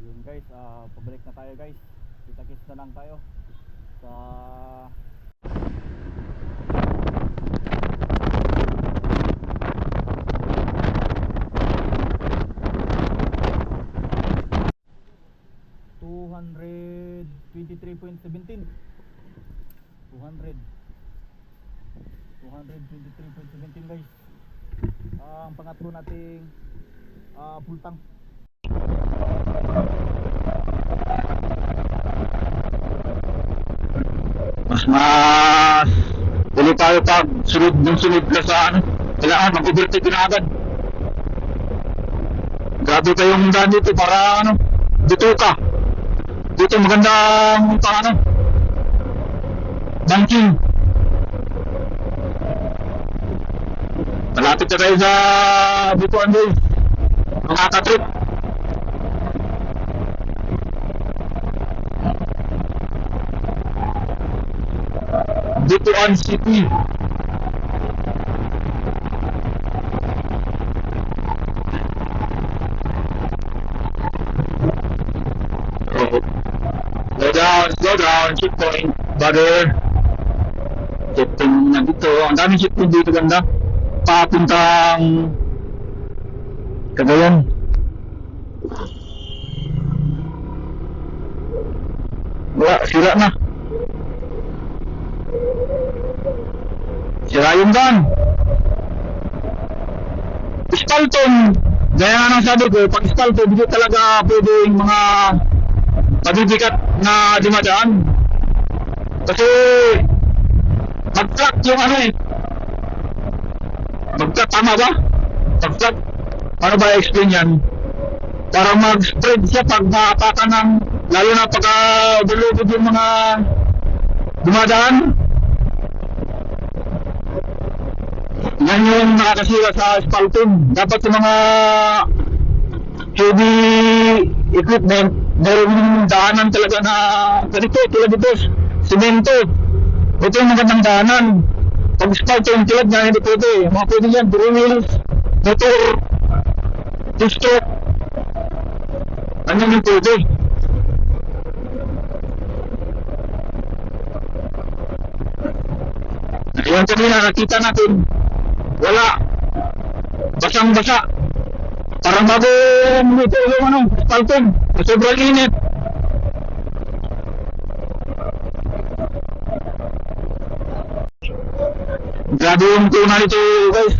Yun guys, pabalik na tayo guys. Kita-kits na lang tayo sa $223.17 guys. Ang pangatlo nating full tank. Mas dali tayo pag sunod ka sa ano, kailangan mag-overtake na agad. Grabe kayong daan dito para ano, dito ka. Dito magandang paano, banking. Malapit na tayo sa Butuan Bay, mga katrip. Butuan City. Slow down, checkpoint, brother. Checkpoint na dito. Ang daming checkpoint dito, ganda. Papuntang Cagayan. Wala, sira na. Sira yung van. Spalton. Gaya nga nang sabi ko, pag spalton, hindi talaga pwede yung mga mabibigat na dumadaan. Kasi mag-flat yung ano eh. Mag-flat, tama ba? Mag-flat. Paano ba i-explain yan? Para mag-spread siya pag maapakan ng, lalo na pagka bulugod yung mga dumadaan. Yan yung nakakasira sa spalton. Dapat yung mga heavy equipment, meron daanan talaga na ganito, tulad dito, simento. Ito yung magandang daanan. Pag spalton, tulad nga, hindi pwede. Mga pwede yan, three wheels, motor, two-stroke. Ano yung pwede? Ayan kanina, nakita natin, wala. Basang-basa. Parang bago ito yung ano, spalton. Sobrang init. Grabe yung tuna nito guys.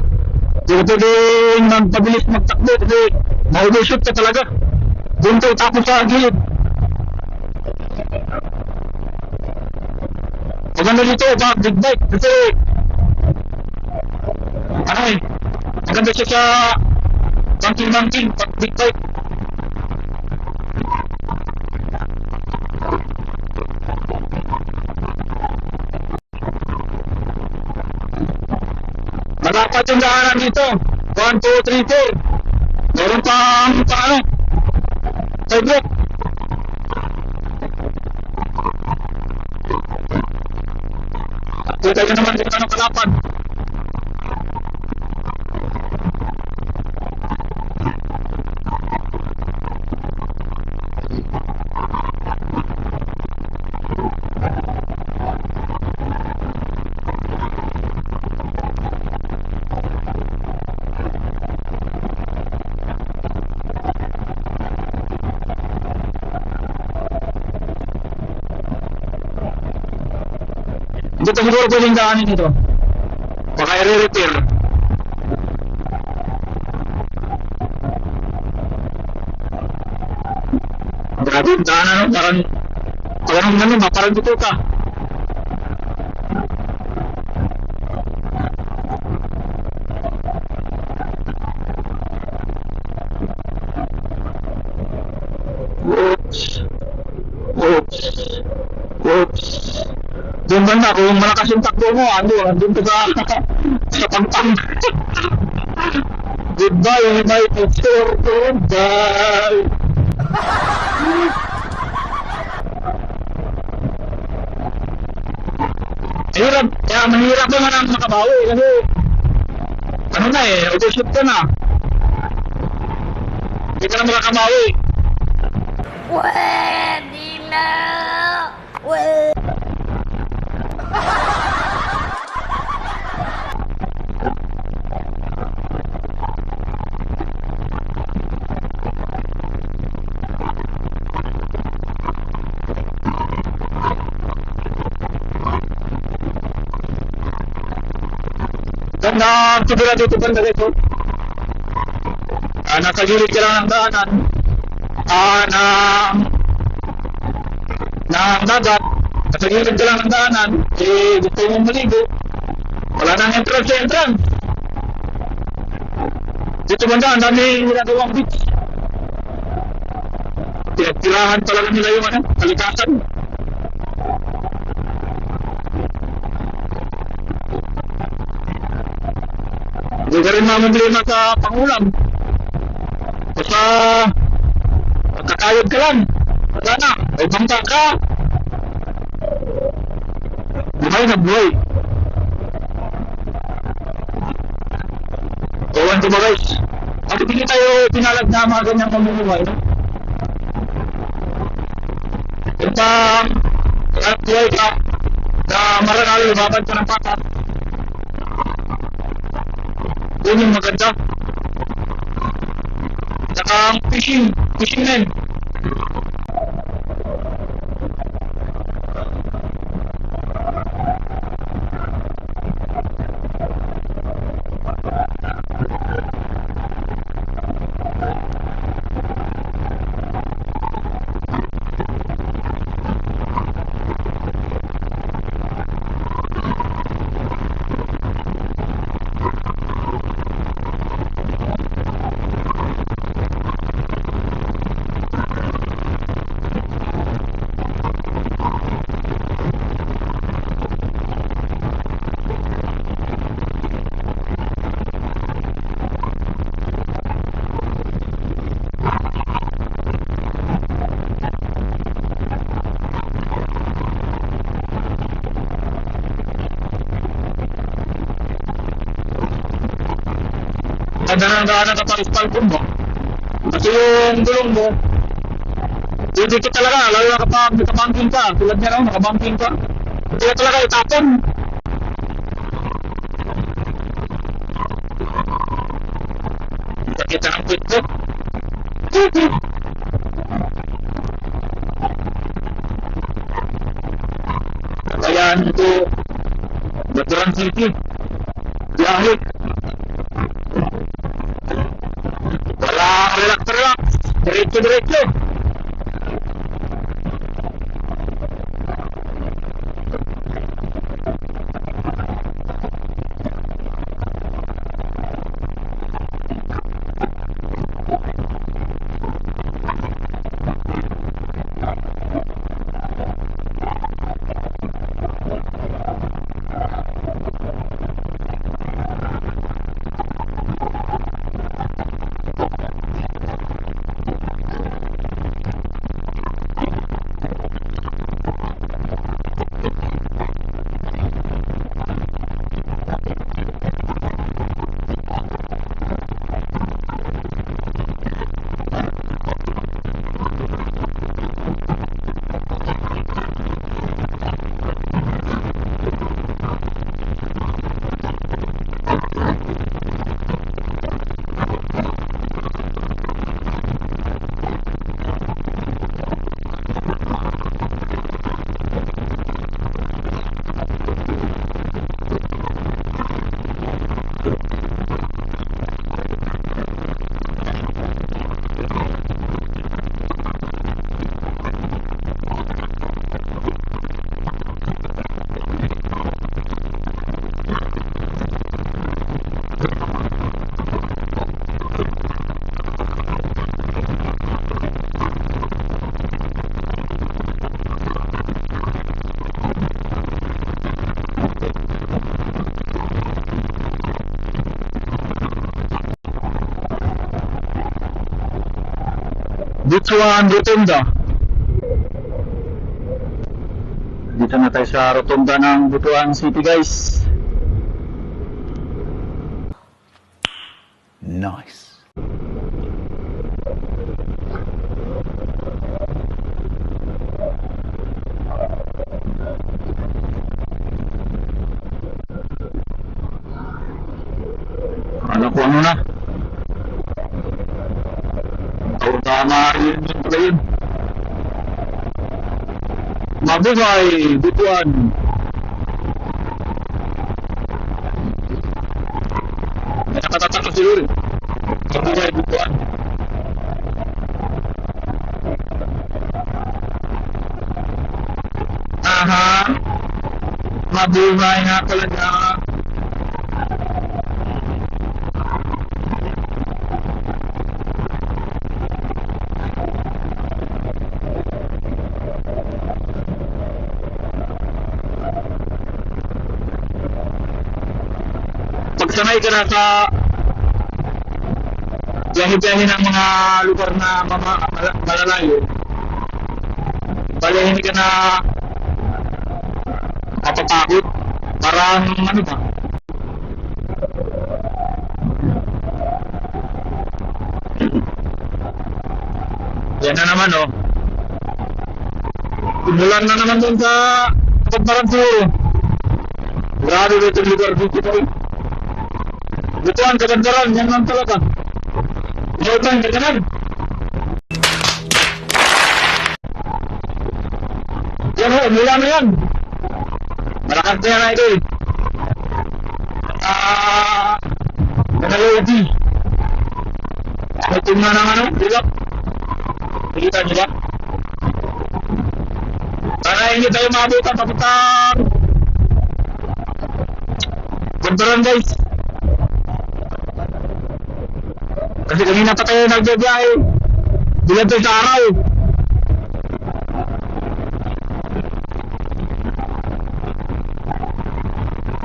Hindi ko pwedeng magpabilis magtakbo kasi ma-overshoot ka talaga. Doon ko tapos sa gilid. Maganda dito, big bike. Kasi ano eh, maganda siya sa banking, pag big bike. Malapat yung daanan dito. 1, 2, 3, 4. Meron pang paano, sidewalk. Kita nyo naman kung anong kalapan. Dito siguro pwedeng daanin ito. Baka i-repair. Grabe yung daanan, parang dito ka. Oops. Doon banda, kung malakas yung takbo mo, andun ka sa pangpang. Goodbye, my future, goodbye. Mahirap naman ang makabawi kasi ano na eh, overshoot ka na. Hindi ka na makakabawi. Pwede na! Pwede! Ganda tubira dito banda dito. Nakagilid ka lang ng daanan. Ng dagat. Nakagilid ka lang ng daanan. Eh, gusto mong maligo. Wala nang entrance. Dito banda, ang dami ginagawang beach. Pinagtirahan talaga nila yung kalikasan. Hindi ka rin mamamblema sa pangulam. Basta kakayod ka lang. Wala na. May bangka ka. Buhay na buhay. Ewan ko ba guys? Bakit hindi tayo pinalag na mga ganyang pamumuhay? Punta at buhay ka na marangal lumabad ka ng patat. Yun yung maganda. Saka ang fishing men. Daan ka palis-palpon mo. Kasi yung gulong mo, dito talaga, lalo na kapag nakabanking ka, tulad niya lang, nakabanking ka, hindi ka talaga itapon. Kita ng kwit ko. Kayaan ito, Baturan City, biyahe. Relax. Diretso. Butuan Rotunda. Dito na tayo sa Rotunda ng Butuan City, guys. Nice. Alam ko ano na. Tama yun yung pala yun. Mabuhay, Butuan. May nakatatak na siguro. Mabuhay, Butuan. Aha. Mabuhay nga talaga. Pag sanay ka na sa biyahe-biyahe ng mga lugar na malalayo, bali hindi ka na matatakot. Parang ano ba? Yan na naman oh. Tumulan na naman doon sa Kapagbaran siguro. Grabe ba itong lugar dito po? Butuan, Kapagbaran, yan lang talaga. Butuan, Kapagbaran. Yan ho, mula na yan. Malakas na yan na ito eh. Kanalawati. Ito na ng ano, bilak. Nakita nyo ba? Sana hindi tayo maabutan papuntang Kapagbaran guys. Kasi kanina pa tayo nagbibiyahe. Bilad tayo sa araw.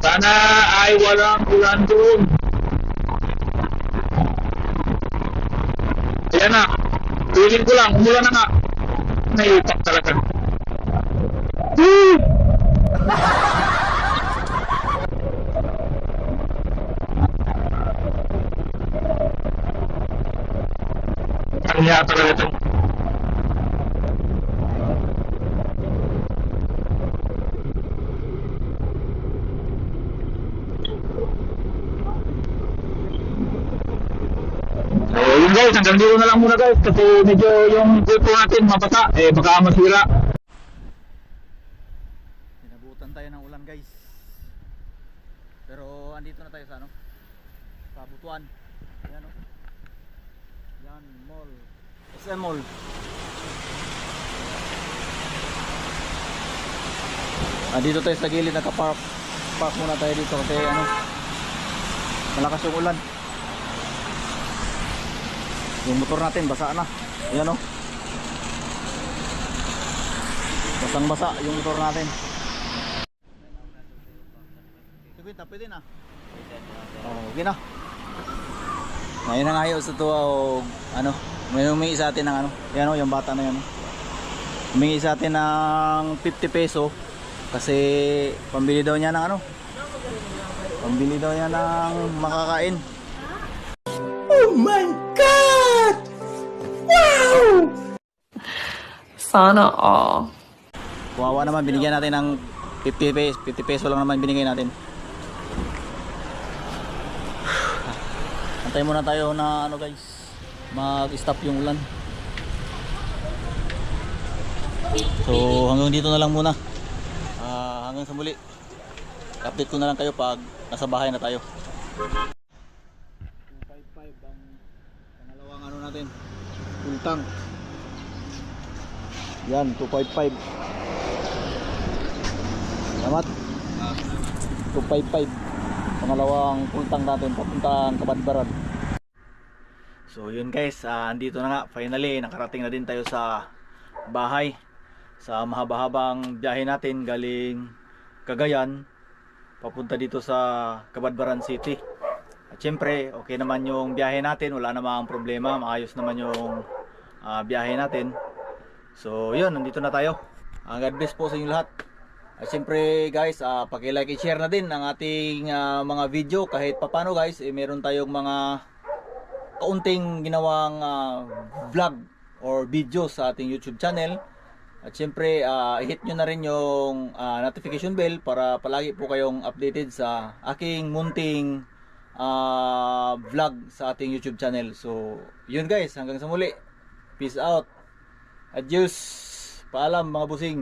Sana ay walang ulan doon. Ayan na. Piling ko lang. Umulan na nga. Naipak talaga. Woo! Kaya talaga ito. Yun guys, hanggang dito na lang muna guys kasi medyo yung GoPro natin mabasa, baka masira. Pinabutan tayo ng ulan guys. Pero andito na tayo sa ano? Sa Butuan. Yan oh. Yan, mall. SM Mall. Dito tayo sa gilid, nakapark muna tayo dito kasi ano, malakas yung ulan. Yung motor natin basa na. Ayan o. Basang basa yung motor natin. Sige, pwede na. Okay na. Ngayon na nga yun sa tuwa o ano, may humingi sa atin ng ano, yan o, yung bata na yan o. Humingi sa atin ng 50 peso kasi pambili daw niya ng ano, pambili daw niya ng makakain. Oh my God! Wow! Sana all. Kuwawa naman, binigyan natin ng 50 peso lang naman binigay natin. Antay muna tayo na ano guys, mag-stop yung ulan. So hanggang dito na lang muna. Hanggang sa muli. Update ko na lang kayo pag nasa bahay na tayo. 255 ang pangalawang ano natin, utang. Yan, 255. Salamat. 255 pangalawang utang natin papuntang Kapagbaran. So yun guys, andito na nga, finally nakarating na din tayo sa bahay. Sa mahaba-habang biyahe natin galing Cagayan papunta dito sa Kapagbaran City. At syempre, okay naman yung biyahe natin, wala namang problema, maayos naman yung biyahe natin. So yun, nandito na tayo. God bless po sa inyo lahat. At syempre guys, paki-like and share na din ang ating mga video. Kahit papano guys, meron tayong mga kaunting ginawang vlog or video sa ating YouTube channel. At syempre, i-hit nyo na rin yung notification bell para palagi po kayong updated sa aking munting vlog sa ating YouTube channel. So yun guys, hanggang sa muli, peace out, adios, paalam mga busing.